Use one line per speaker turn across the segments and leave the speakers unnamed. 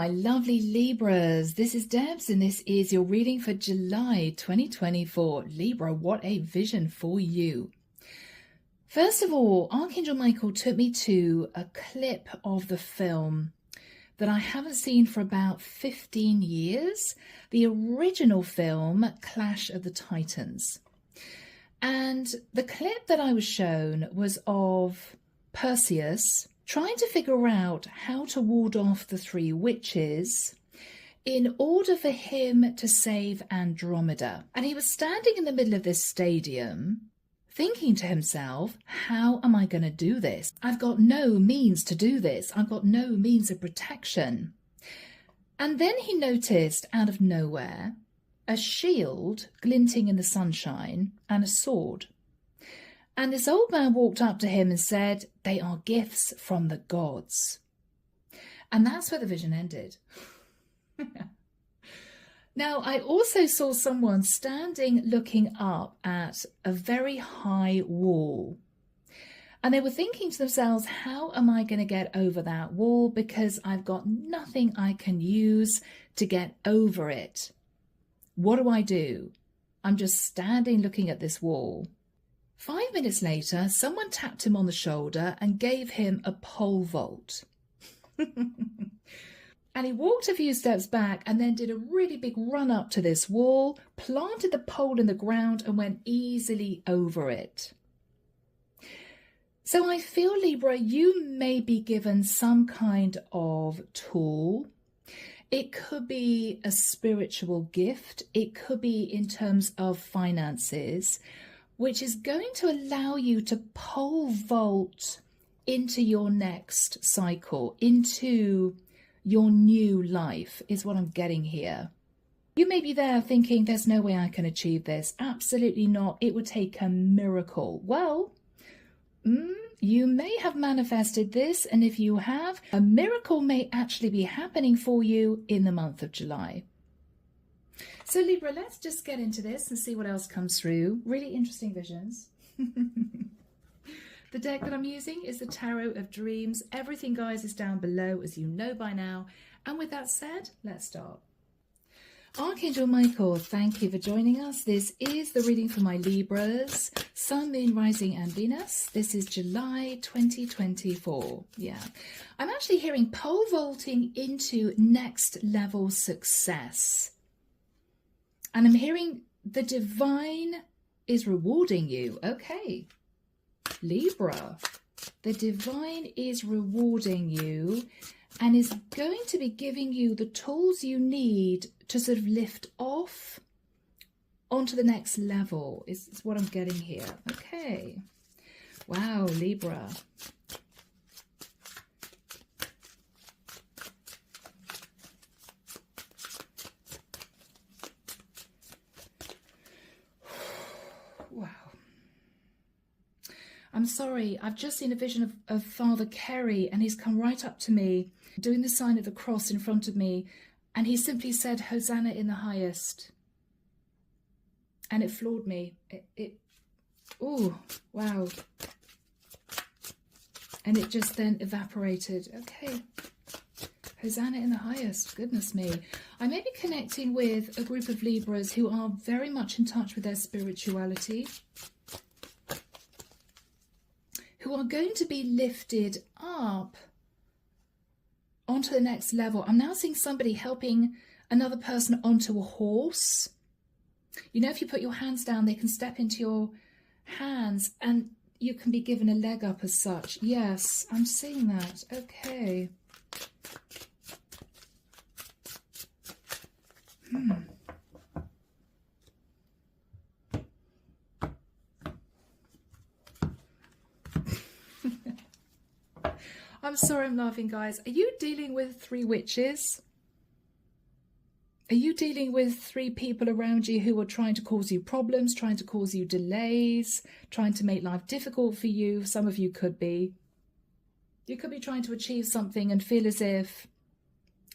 my lovely Libras. This is Debs and this is your reading for July 2024. Libra, what a vision for you. First of all, Archangel Michael took me to a clip of the film that I haven't seen for about 15 years. The original film, Clash of the Titans. And the clip that I was shown was of Perseus trying to figure out how to ward off the three witches in order for him to save Andromeda. And he was standing in the middle of this stadium thinking to himself, how am I going to do this? I've got no means to do this. I've got no means of protection. And then he noticed out of nowhere a shield glinting in the sunshine and a sword. And this old man walked up to him and said, they are gifts from the gods. And that's where the vision ended. Now, I also saw someone standing looking up at a very high wall. And they were thinking to themselves, how am I going to get over that wall? Because I've got nothing I can use to get over it. What do? I'm just standing looking at this wall. 5 minutes later, someone tapped him on the shoulder and gave him a pole vault. And he walked a few steps back and then did a really big run up to this wall, planted the pole in the ground and went easily over it. So I feel, Libra, you may be given some kind of tool. It could be a spiritual gift. It could be in terms of finances, which is going to allow you to pole vault into your next cycle, into your new life, is what I'm getting here. You may be there thinking, there's no way I can achieve this. Absolutely not. It would take a miracle. Well, you may have manifested this, and if you have, a miracle may actually be happening for you in the month of July. So Libra, let's just get into this and see what else comes through. Really interesting visions. The deck that I'm using is the Tarot of Dreams. Everything, guys, is down below, as you know by now. And with that said, let's start. Archangel Michael, thank you for joining us. This is the reading for my Libras, Sun, Moon, Rising and Venus. This is July 2024. Yeah, I'm actually hearing pole vaulting into next level success. And I'm hearing the divine is rewarding you. Okay, Libra, the divine is rewarding you and is going to be giving you the tools you need to sort of lift off onto the next level, is what I'm getting here. Okay. Wow, Libra. Wow. I'm sorry, I've just seen a vision of Father Kerry, and he's come right up to me, doing the sign of the cross in front of me, and he simply said, Hosanna in the highest. And it floored me. Oh, wow. And it just then evaporated. Okay. Hosanna in the highest. Goodness me. I may be connecting with a group of Libras who are very much in touch with their spirituality, who are going to be lifted up onto the next level. I'm now seeing somebody helping another person onto a horse. You know, if you put your hands down, they can step into your hands and you can be given a leg up as such. Yes, I'm seeing that. Okay. I'm sorry I'm laughing, guys. Are you dealing with three witches? Are you dealing with three people around you who are trying to cause you problems, trying to cause you delays, trying to make life difficult for you? Some of you could be. You could be trying to achieve something and feel as if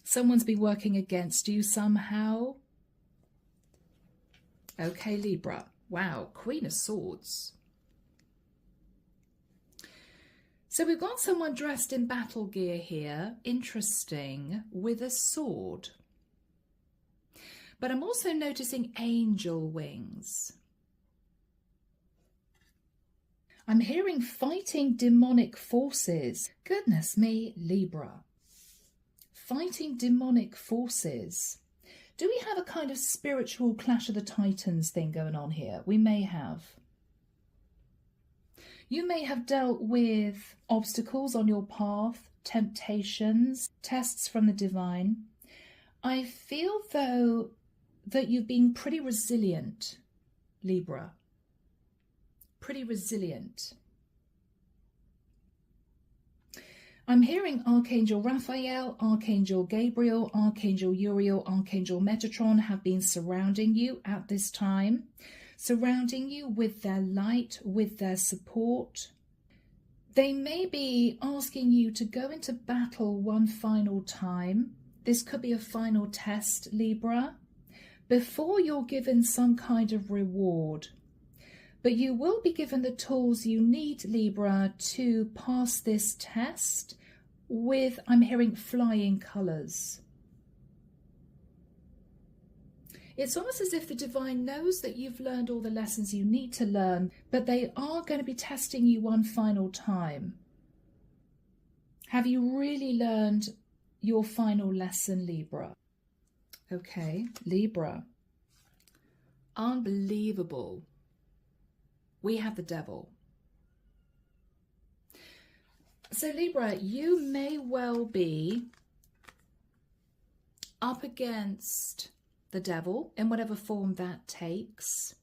someone's been working against you somehow. Okay, Libra. Wow, Queen of Swords. So we've got someone dressed in battle gear here, interesting, with a sword. But I'm also noticing angel wings. I'm hearing fighting demonic forces. Goodness me, Libra. Fighting demonic forces. Do we have a kind of spiritual Clash of the Titans thing going on here? We may have. You may have dealt with obstacles on your path, temptations, tests from the divine. I feel, though, that you've been pretty resilient, Libra. Pretty resilient. I'm hearing Archangel Raphael, Archangel Gabriel, Archangel Uriel, Archangel Metatron have been surrounding you at this time, surrounding you with their light, with their support. They may be asking you to go into battle one final time. This could be a final test, Libra, before you're given some kind of reward. But you will be given the tools you need, Libra, to pass this test with, I'm hearing, flying colours. It's almost as if the divine knows that you've learned all the lessons you need to learn, but they are going to be testing you one final time. Have you really learned your final lesson, Libra? Okay, Libra. Unbelievable. We have the devil. So Libra, you may well be up against the devil in whatever form that takes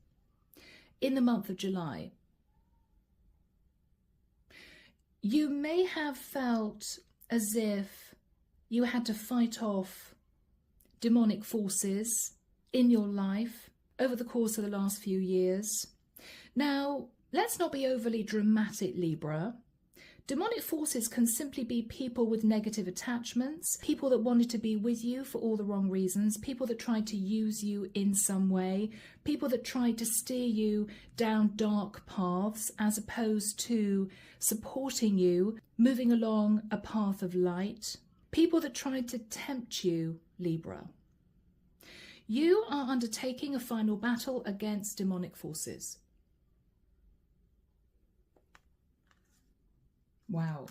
in the month of July. You may have felt as if you had to fight off demonic forces in your life over the course of the last few years. Now, let's not be overly dramatic, Libra. Demonic forces can simply be people with negative attachments, people that wanted to be with you for all the wrong reasons, people that tried to use you in some way, people that tried to steer you down dark paths as opposed to supporting you, moving along a path of light, people that tried to tempt you, Libra. You are undertaking a final battle against demonic forces. Wow.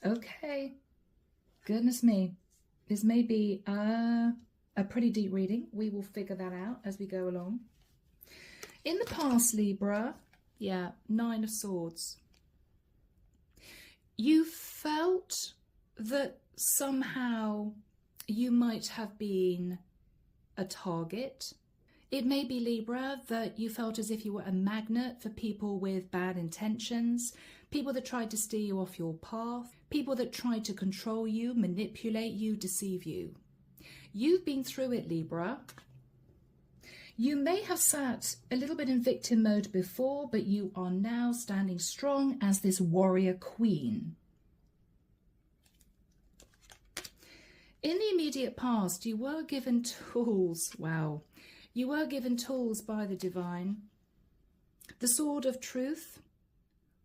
Okay. Goodness me. This may be a pretty deep reading. We will figure that out as we go along. In the past, Libra, yeah, 9 of Swords. You felt that somehow you might have been a target. It may be, Libra, that you felt as if you were a magnet for people with bad intentions, people that tried to steer you off your path, people that tried to control you, manipulate you, deceive you. You've been through it, Libra. You may have sat a little bit in victim mode before, but you are now standing strong as this warrior queen. In the immediate past, you were given tools. Wow. You were given tools by the divine. The Sword of Truth.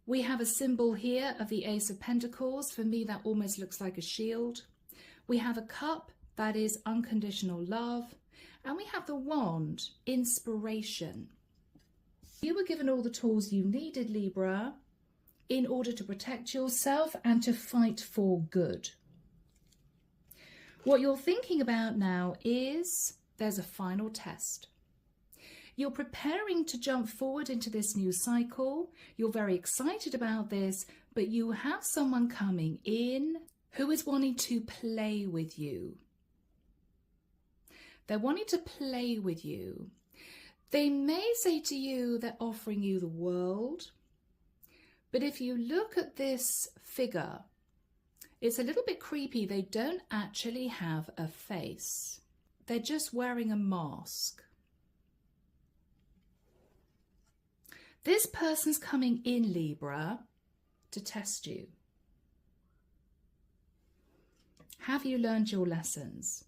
We have a symbol here of the Ace of Pentacles. For me, that almost looks like a shield. We have a cup, that is unconditional love. And we have the wand, inspiration. You were given all the tools you needed, Libra, in order to protect yourself and to fight for good. What you're thinking about now is there's a final test. You're preparing to jump forward into this new cycle. You're very excited about this, but you have someone coming in who is wanting to play with you. They're wanting to play with you. They may say to you they're offering you the world, but if you look at this figure, it's a little bit creepy. They don't actually have a face. They're just wearing a mask. This person's coming in, Libra, to test you. Have you learned your lessons?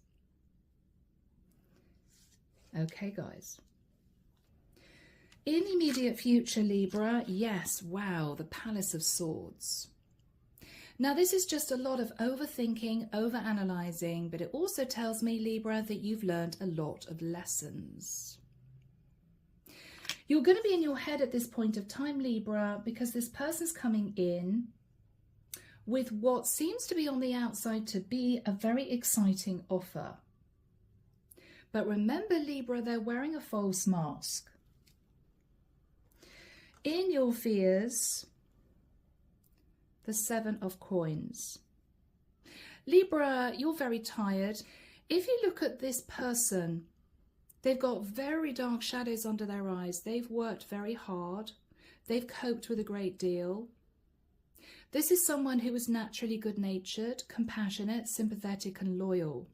Okay, guys. In the immediate future, Libra, yes, wow, the Palace of Swords. Now, this is just a lot of overthinking, overanalyzing, but it also tells me, Libra, that you've learned a lot of lessons. You're going to be in your head at this point of time, Libra, because this person's coming in with what seems to be on the outside to be a very exciting offer. But remember, Libra, they're wearing a false mask. In your fears, the 7 of Coins. Libra, you're very tired. If you look at this person, they've got very dark shadows under their eyes. They've worked very hard. They've coped with a great deal. This is someone who is naturally good-natured, compassionate, sympathetic and loyal.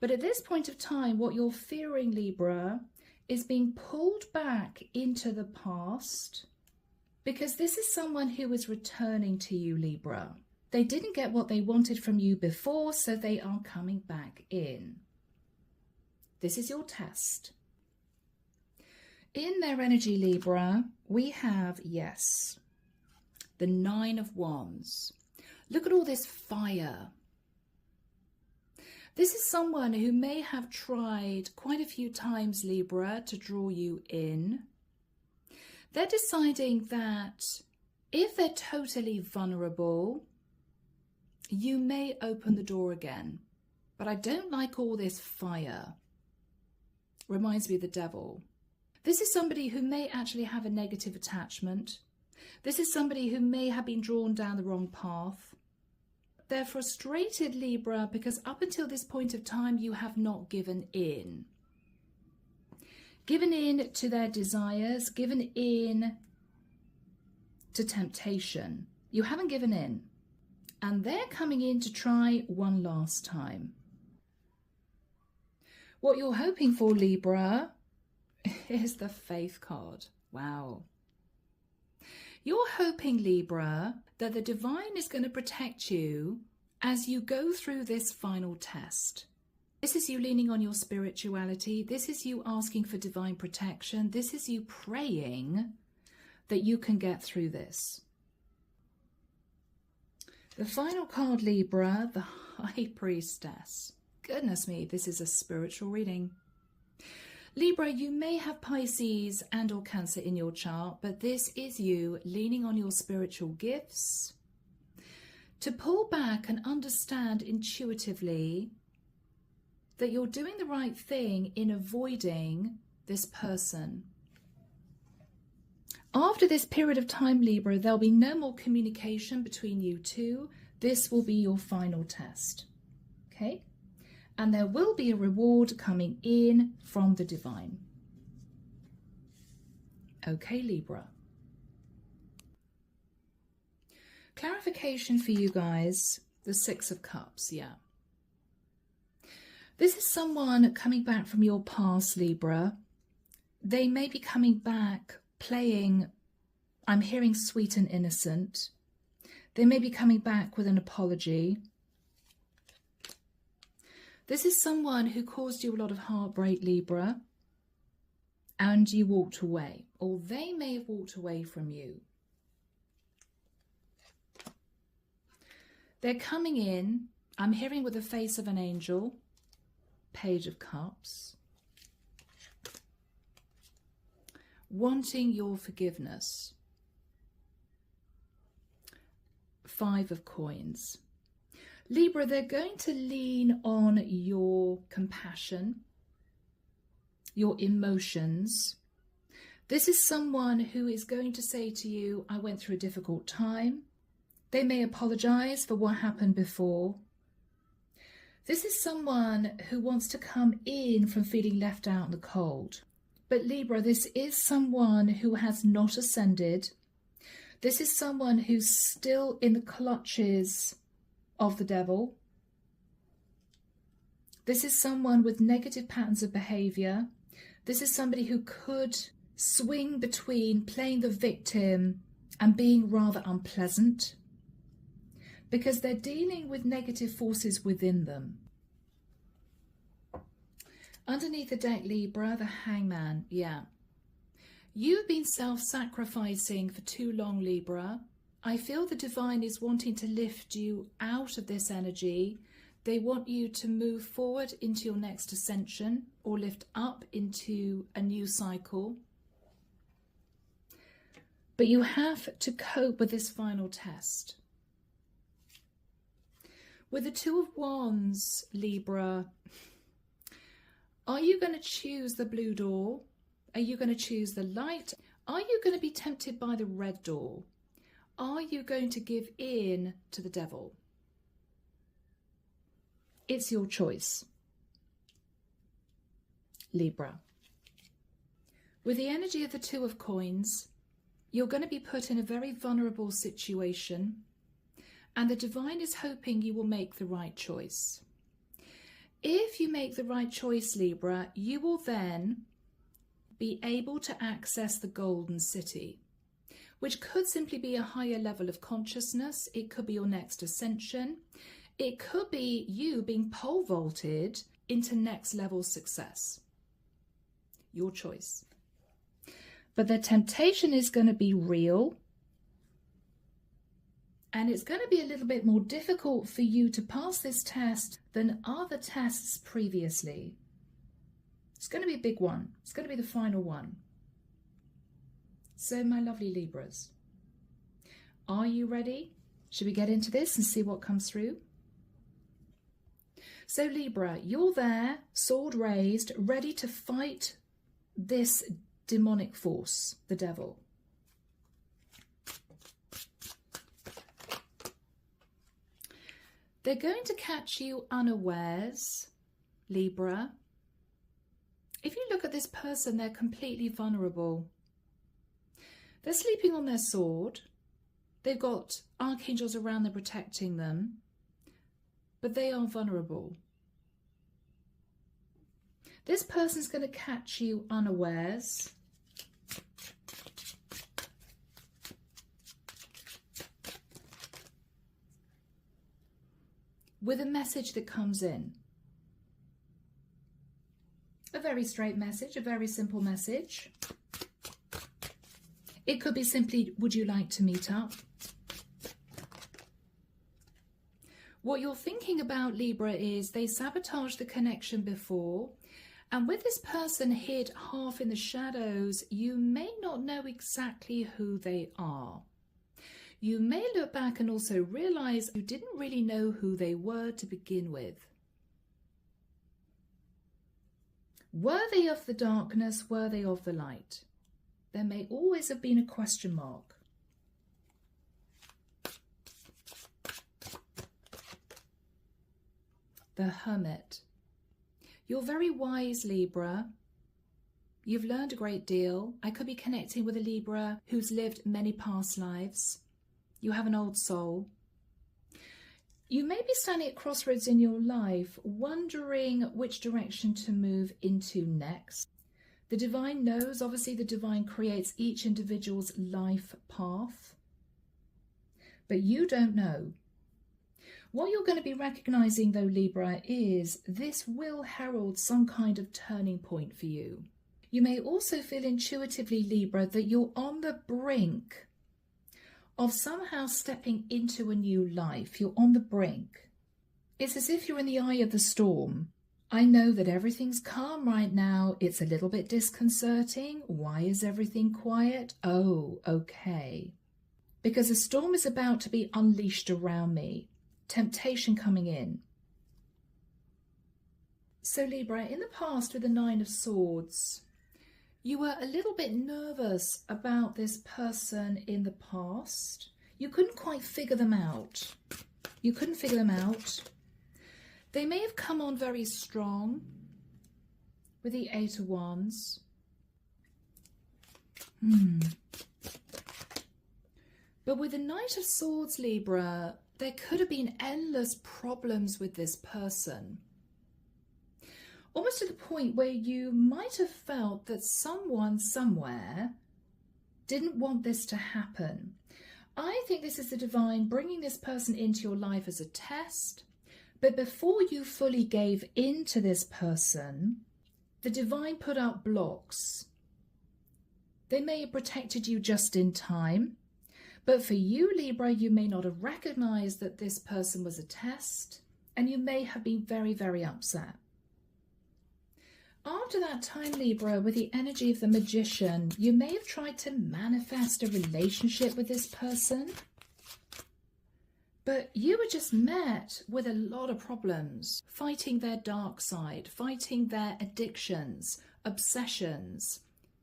But at this point of time, what you're fearing, Libra, is being pulled back into the past, because this is someone who is returning to you, Libra. They didn't get what they wanted from you before, so they are coming back in. This is your test. In their energy, Libra, we have, yes, the 9 of Wands. Look at all this fire. This is someone who may have tried quite a few times, Libra, to draw you in. They're deciding that if they're totally vulnerable, you may open the door again. But I don't like all this fire. Reminds me of the devil. This is somebody who may actually have a negative attachment. This is somebody who may have been drawn down the wrong path. They're frustrated, Libra, because up until this point of time, you have not given in. Given in to their desires, given in to temptation. You haven't given in. And they're coming in to try one last time. What you're hoping for, Libra, is the Faith card. Wow. You're hoping, Libra, that the divine is going to protect you as you go through this final test. This is you leaning on your spirituality. This is you asking for divine protection. This is you praying that you can get through this. The final card, Libra, the High Priestess. Goodness me, this is a spiritual reading. Libra, you may have Pisces and or Cancer in your chart, but this is you leaning on your spiritual gifts to pull back and understand intuitively that you're doing the right thing in avoiding this person. After this period of time, Libra, there'll be no more communication between you two. This will be your final test. Okay? And there will be a reward coming in from the divine. Okay, Libra. Clarification for you guys, the 6 of Cups, yeah. This is someone coming back from your past, Libra. They may be coming back playing, I'm hearing sweet and innocent. They may be coming back with an apology. This is someone who caused you a lot of heartbreak, Libra, and you walked away, or they may have walked away from you. They're coming in, I'm hearing with the face of an angel, Page of Cups, wanting your forgiveness, 5 of Coins. Libra, they're going to lean on your compassion, your emotions. This is someone who is going to say to you, I went through a difficult time. They may apologize for what happened before. This is someone who wants to come in from feeling left out in the cold. But Libra, this is someone who has not ascended. This is someone who's still in the clutches of the devil. This is someone with negative patterns of behavior. This is somebody who could swing between playing the victim and being rather unpleasant, because they're dealing with negative forces within them. Underneath the deck, Libra, the Hangman, yeah. You've been self-sacrificing for too long, Libra, I feel the divine is wanting to lift you out of this energy. They want you to move forward into your next ascension or lift up into a new cycle. But you have to cope with this final test. With the Two of Wands, Libra, are you going to choose the blue door? Are you going to choose the light? Are you going to be tempted by the red door? Are you going to give in to the devil? It's your choice, Libra. With the energy of the Two of Coins, you're going to be put in a very vulnerable situation, and the divine is hoping you will make the right choice. If you make the right choice, Libra, you will then be able to access the Golden City, which could simply be a higher level of consciousness. It could be your next ascension. It could be you being pole vaulted into next level success. Your choice. But the temptation is going to be real. And it's going to be a little bit more difficult for you to pass this test than other tests previously. It's going to be a big one. It's going to be the final one. So, my lovely Libras, are you ready? Should we get into this and see what comes through? So, Libra, you're there, sword raised, ready to fight this demonic force, the devil. They're going to catch you unawares, Libra. If you look at this person, they're completely vulnerable. They're sleeping on their sword. They've got archangels around them protecting them, but they are vulnerable. This person's going to catch you unawares. With a message that comes in. A very straight message, a very simple message. It could be simply, would you like to meet up? What you're thinking about, Libra, is they sabotaged the connection before, and with this person hid half in the shadows, you may not know exactly who they are. You may look back and also realize you didn't really know who they were to begin with. Were they of the darkness? Were they of the light? There may always have been a question mark. The Hermit. You're very wise, Libra. You've learned a great deal. I could be connecting with a Libra who's lived many past lives. You have an old soul. You may be standing at crossroads in your life, wondering which direction to move into next. The divine knows, obviously the divine creates each individual's life path, but you don't know. What you're going to be recognizing though, Libra, is this will herald some kind of turning point for you. You may also feel intuitively, Libra, that you're on the brink of somehow stepping into a new life. You're on the brink. It's as if you're in the eye of the storm. I know that everything's calm right now. It's a little bit disconcerting. Why is everything quiet? Oh, okay. Because a storm is about to be unleashed around me. Temptation coming in. So Libra, in the past with the Nine of Swords, you were a little bit nervous about this person in the past. You couldn't quite figure them out. You couldn't figure them out. They may have come on very strong with the Eight of Wands. But with the Knight of Swords, Libra, there could have been endless problems with this person. Almost to the point where you might have felt that someone somewhere didn't want this to happen. I think this is the divine bringing this person into your life as a test. But before you fully gave in to this person, the divine put up blocks. They may have protected you just in time, But for you, Libra, you may not have recognized that this person was a test, and you may have been very, very upset. After that time, Libra, with the energy of the Magician, you may have tried to manifest a relationship with this person, but you were just met with a lot of problems, fighting their dark side, fighting their addictions, obsessions,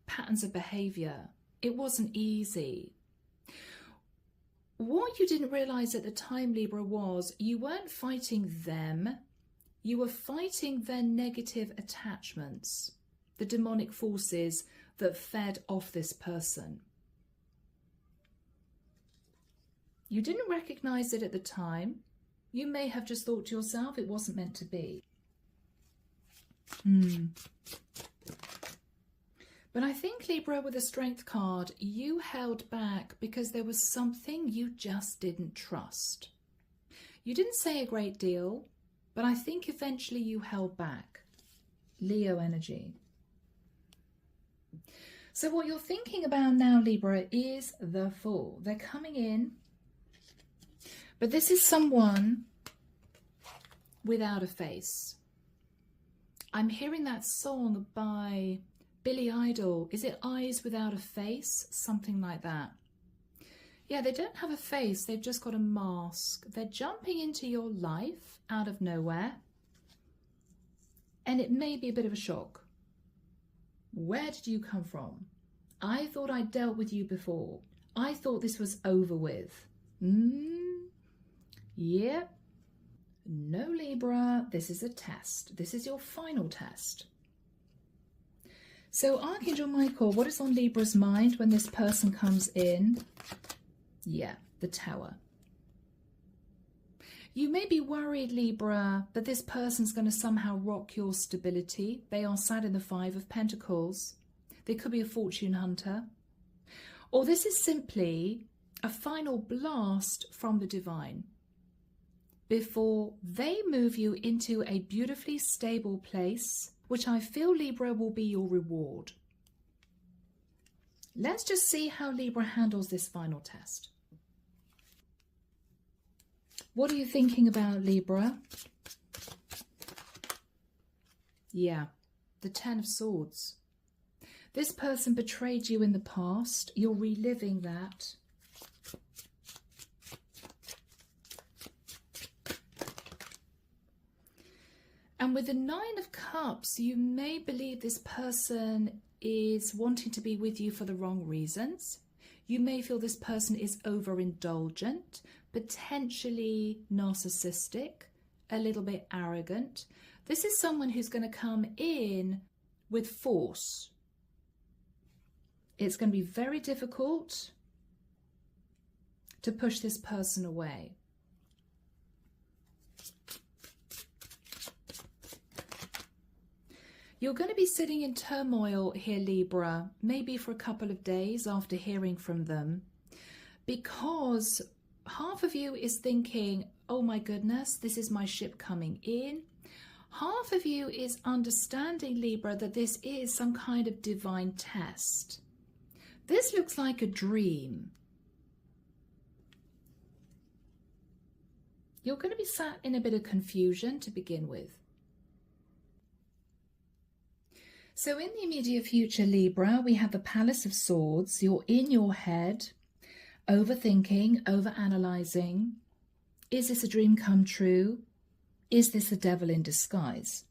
patterns of behavior. It wasn't easy. What you didn't realize at the time, Libra, was you weren't fighting them. You were fighting their negative attachments, the demonic forces that fed off this person. You didn't recognize it at the time. You may have just thought to yourself it wasn't meant to be. But I think, Libra, with the Strength card, you held back because there was something you just didn't trust. You didn't say a great deal, but I think eventually you held back. Leo energy. So what you're thinking about now, Libra, is the Fool. They're coming in, but this is someone without a face. I'm hearing that song by Billy Idol. Is it Eyes Without a Face? Something like that. Yeah, they don't have a face. They've just got a mask. They're jumping into your life out of nowhere. And it may be a bit of a shock. Where did you come from? I thought I'd dealt with you before. I thought this was over with. Yep. No, Libra. This is a test. This is your final test. So Archangel Michael, what is on Libra's mind when this person comes in? Yeah, the Tower. You may be worried, Libra, that this person's going to somehow rock your stability. They are sat in the Five of Pentacles. They could be a fortune hunter. Or this is simply a final blast from the divine before they move you into a beautifully stable place, which I feel, Libra, will be your reward. Let's just see how Libra handles this final test. What are you thinking about, Libra? Yeah, the Ten of Swords. This person betrayed you in the past. You're reliving that. And with the Nine of Cups, you may believe this person is wanting to be with you for the wrong reasons. You may feel this person is overindulgent, potentially narcissistic, a little bit arrogant. This is someone who's going to come in with force. It's going to be very difficult to push this person away. You're going to be sitting in turmoil here, Libra, maybe for a couple of days after hearing from them, because half of you is thinking, oh my goodness, this is my ship coming in. Half of you is understanding, Libra, that this is some kind of divine test. This looks like a dream. You're going to be sat in a bit of confusion to begin with. So in the immediate future, Libra, we have the Palace of Swords. You're in your head, overthinking, overanalyzing. Is this a dream come true? Is this the devil in disguise?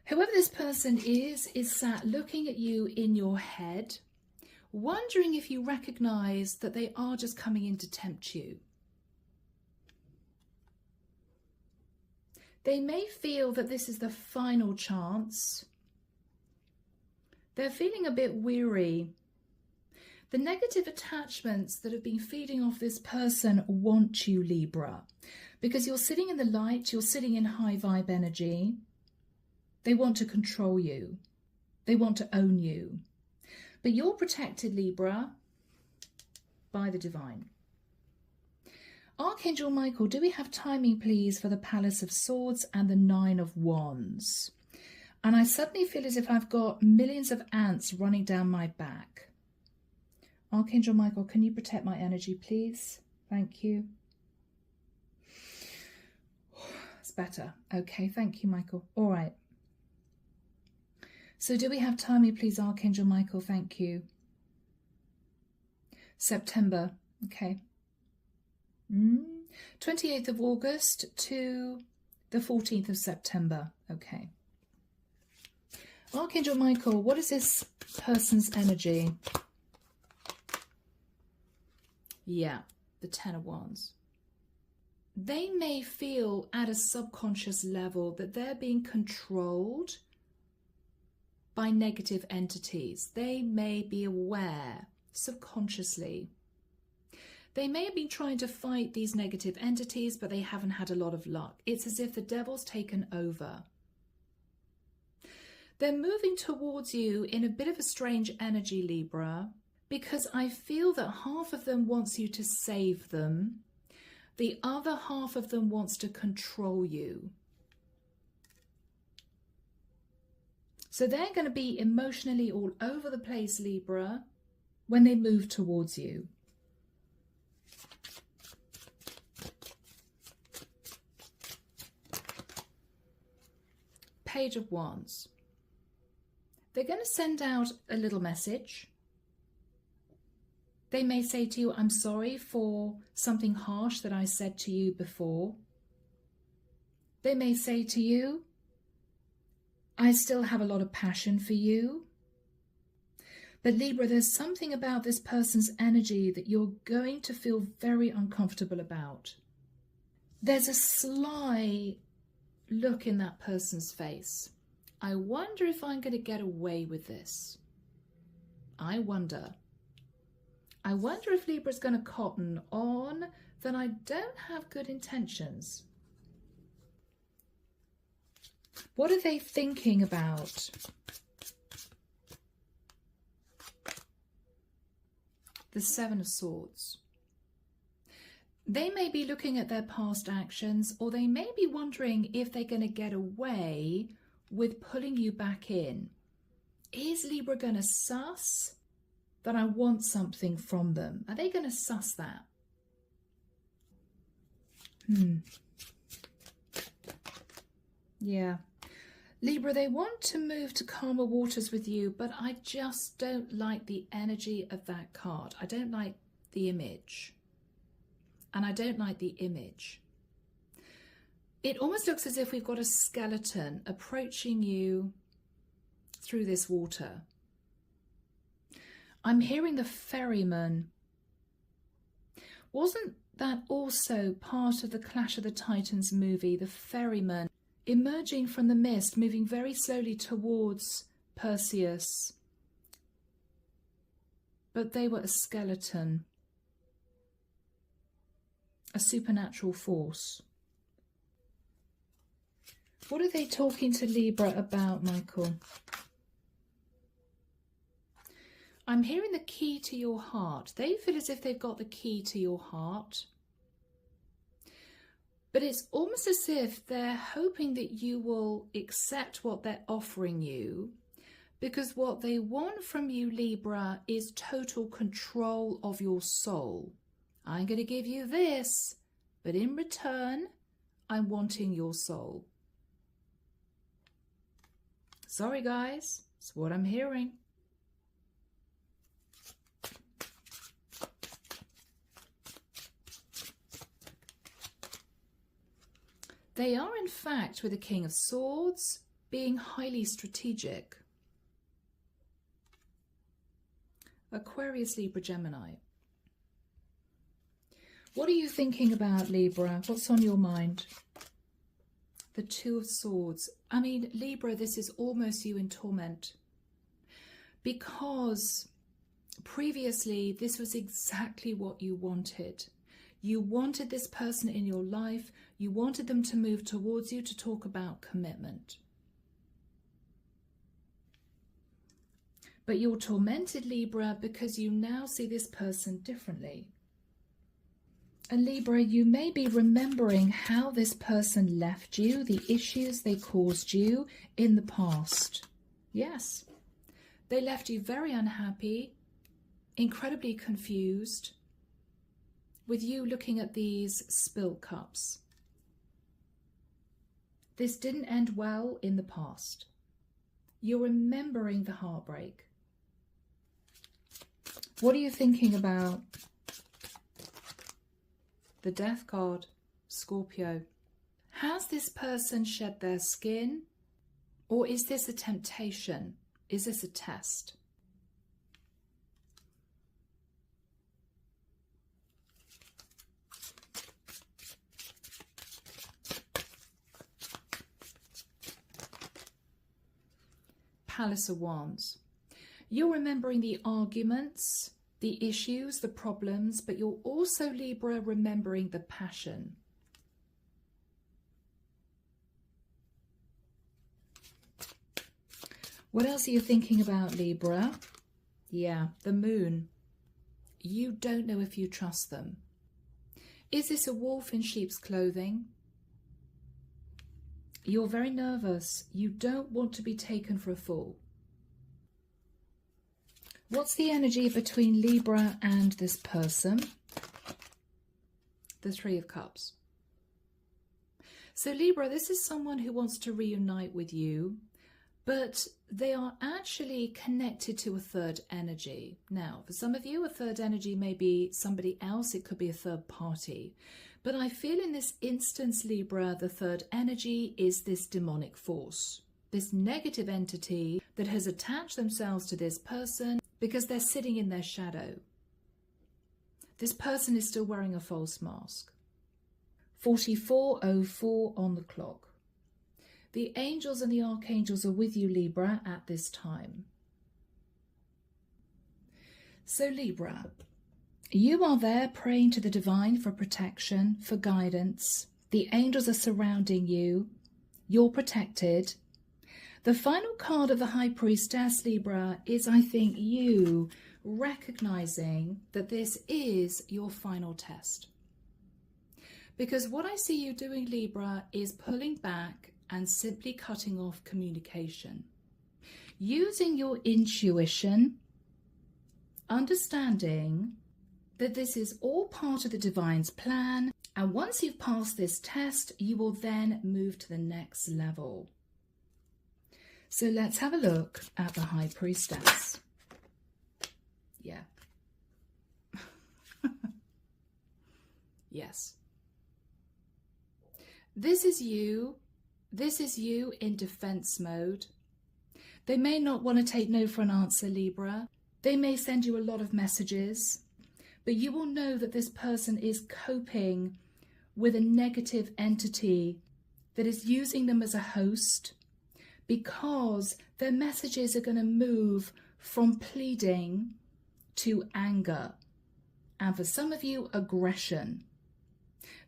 Whoever this person is sat looking at you in your head, wondering if you recognize that they are just coming in to tempt you. They may feel that this is the final chance. They're feeling a bit weary. The negative attachments that have been feeding off this person want you, Libra, because you're sitting in the light, you're sitting in high vibe energy. They want to control you. They want to own you. But you're protected, Libra, by the divine. Archangel Michael, do we have timing, please, for the Palace of Swords and the Nine of Wands? And I suddenly feel as if I've got millions of ants running down my back. Archangel Michael, can you protect my energy, please? Thank you. It's better. Okay, thank you, Michael. All right. So do we have timing, please, Archangel Michael? Thank you. September. Okay. 28th of August to the 14th of September. Okay. Archangel Michael, what is this person's energy? Yeah, the Ten of Wands. They may feel at a subconscious level that they're being controlled by negative entities. They may be aware subconsciously. They may have been trying to fight these negative entities, but they haven't had a lot of luck. It's as if the devil's taken over. They're moving towards you in a bit of a strange energy, Libra, because I feel that half of them wants you to save them. The other half of them wants to control you. So they're going to be emotionally all over the place, Libra, when they move towards you. Page of Wands. They're going to send out a little message. They may say to you, I'm sorry for something harsh that I said to you before. They may say to you, I still have a lot of passion for you. But Libra, there's something about this person's energy that you're going to feel very uncomfortable about. There's a sly look in that person's face. I wonder if I'm going to get away with this. I wonder if Libra's going to cotton on that I don't have good intentions. What are they thinking about? The Seven of Swords. They may be looking at their past actions, or they may be wondering if they're going to get away with pulling you back in. Is Libra going to suss that I want something from them? Are they going to suss that? Yeah. Libra, they want to move to calmer waters with you, but I just don't like the energy of that card. I don't like the image. And I don't like the image. It almost looks as if we've got a skeleton approaching you through this water. I'm hearing the Ferryman. Wasn't that also part of the Clash of the Titans movie, the Ferryman emerging from the mist, moving very slowly towards Perseus? But they were a skeleton, a supernatural force. What are they talking to Libra about, Michael? I'm hearing the key to your heart. They feel as if they've got the key to your heart. But it's almost as if they're hoping that you will accept what they're offering you, because what they want from you, Libra, is total control of your soul. I'm going to give you this, but in return, I'm wanting your soul. Sorry, guys, it's what I'm hearing. They are, in fact, with the King of Swords, being highly strategic. Aquarius, Libra, Gemini. What are you thinking about, Libra? What's on your mind? The Two of Swords. I mean, Libra, this is almost you in torment. Because previously, this was exactly what you wanted. You wanted this person in your life. You wanted them to move towards you to talk about commitment. But you're tormented, Libra, because you now see this person differently. And Libra, you may be remembering how this person left you, the issues they caused you in the past. Yes, they left you very unhappy, incredibly confused with you looking at these spilt cups. This didn't end well in the past. You're remembering the heartbreak. What are you thinking about? The Death card, Scorpio. Has this person shed their skin? Or is this a temptation? Is this a test? Palace of Wands. You're remembering the arguments, the issues, the problems, but you're also, Libra, remembering the passion. What else are you thinking about, Libra? Yeah, the Moon. You don't know if you trust them. Is this a wolf in sheep's clothing? You're very nervous. You don't want to be taken for a fool. What's the energy between Libra and this person? The Three of Cups. So Libra, this is someone who wants to reunite with you, but they are actually connected to a third energy. Now, for some of you, a third energy may be somebody else. It could be a third party. But I feel in this instance, Libra, the third energy is this demonic force, this negative entity that has attached themselves to this person because they're sitting in their shadow. This person is still wearing a false mask. 44:04 on the clock. The angels and the archangels are with you, Libra, at this time. So Libra, you are there praying to the divine for protection, for guidance. The angels are surrounding you. You're protected. The final card of the High Priestess, Libra, is, I think, you recognizing that this is your final test. Because what I see you doing, Libra, is pulling back and simply cutting off communication. Using your intuition, understanding that this is all part of the divine's plan, and once you've passed this test, you will then move to the next level. So let's have a look at the High Priestess. Yeah. Yes. This is you in defense mode. They may not want to take no for an answer, Libra. They may send you a lot of messages, but you will know that this person is coping with a negative entity that is using them as a host, because their messages are going to move from pleading to anger, and for some of you, aggression.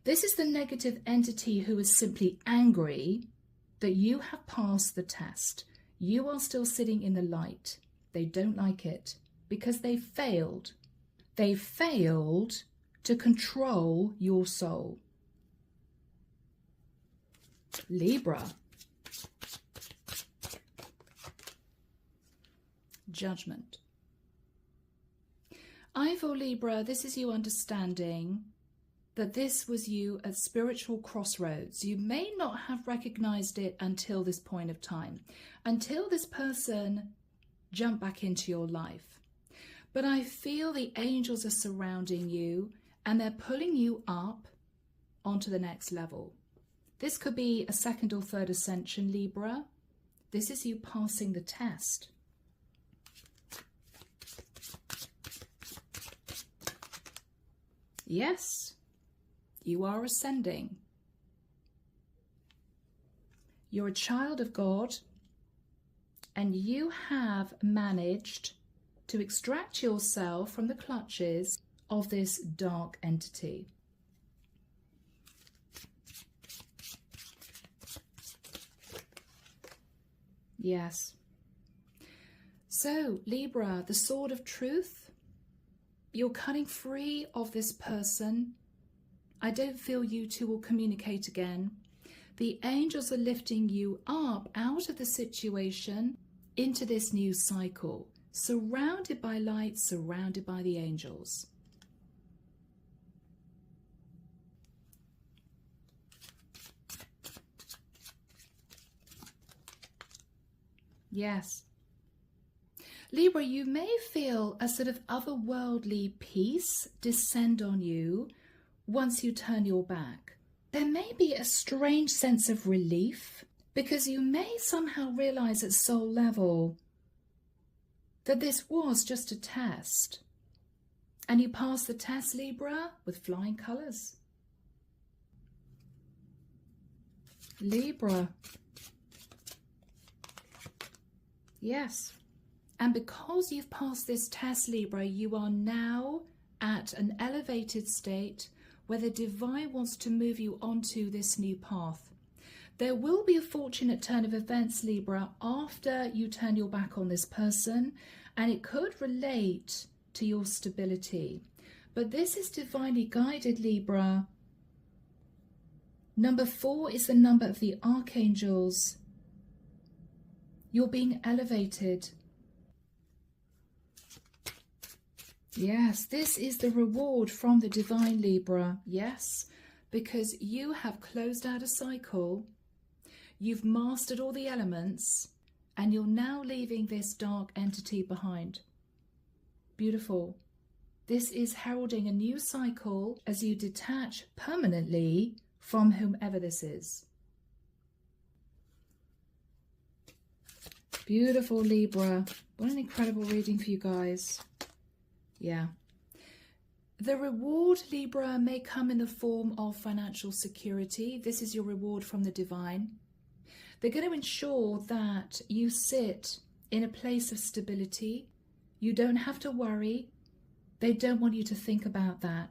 This is the negative entity who is simply angry that you have passed the test. You are still sitting in the light. They don't like it because they failed. They failed to control your soul. Libra. Judgment. I feel, Libra, this is you understanding that this was you at spiritual crossroads. You may not have recognized it until this point of time, until this person jumped back into your life. But I feel the angels are surrounding you and they're pulling you up onto the next level. This could be a second or third ascension, Libra. This is you passing the test. Yes, you are ascending. You're a child of God, and you have managed to extract yourself from the clutches of this dark entity. Yes. So, Libra, the sword of truth, you're cutting free of this person. I don't feel you two will communicate again. The angels are lifting you up out of the situation into this new cycle. surrounded by light, surrounded by the angels. Yes. Libra, you may feel a sort of otherworldly peace descend on you once you turn your back. There may be a strange sense of relief because you may somehow realize at soul level that this was just a test. And you passed the test, Libra, with flying colors. Libra. Yes. And because you've passed this test, Libra, you are now at an elevated state where the divine wants to move you onto this new path. There will be a fortunate turn of events, Libra, after you turn your back on this person, and it could relate to your stability. But this is divinely guided, Libra. Number 4 is the number of the Archangels. You're being elevated. Yes, this is the reward from the divine, Libra. Yes, because you have closed out a cycle, you've mastered all the elements, and you're now leaving this dark entity behind. Beautiful. This is heralding a new cycle as you detach permanently from whomever this is. Beautiful, Libra. What an incredible reading for you guys. Yeah. The reward, Libra, may come in the form of financial security. This is your reward from the divine. They're going to ensure that you sit in a place of stability. You don't have to worry. They don't want you to think about that.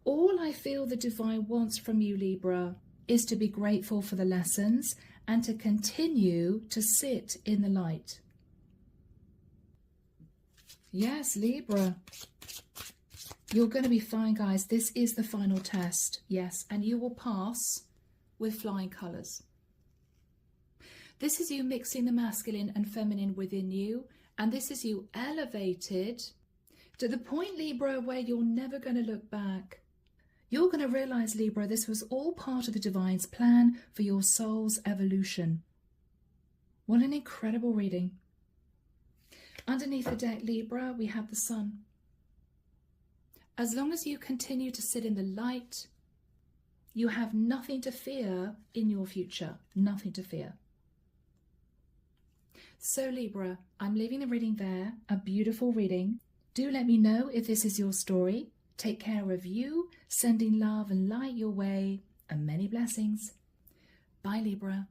All I feel the divine wants from you, Libra, is to be grateful for the lessons and to continue to sit in the light. Yes, Libra. You're going to be fine, guys. This is the final test. Yes, and you will pass with flying colours. This is you mixing the masculine and feminine within you, and this is you elevated to the point, Libra, where you're never going to look back. You're going to realize, Libra, this was all part of the divine's plan for your soul's evolution. What an incredible reading. Underneath the deck, Libra, we have the sun. As long as you continue to sit in the light, you have nothing to fear in your future. Nothing to fear. So, Libra, I'm leaving the reading there. A beautiful reading. Do let me know if this is your story. Take care of you, sending love and light your way, and many blessings. Bye, Libra.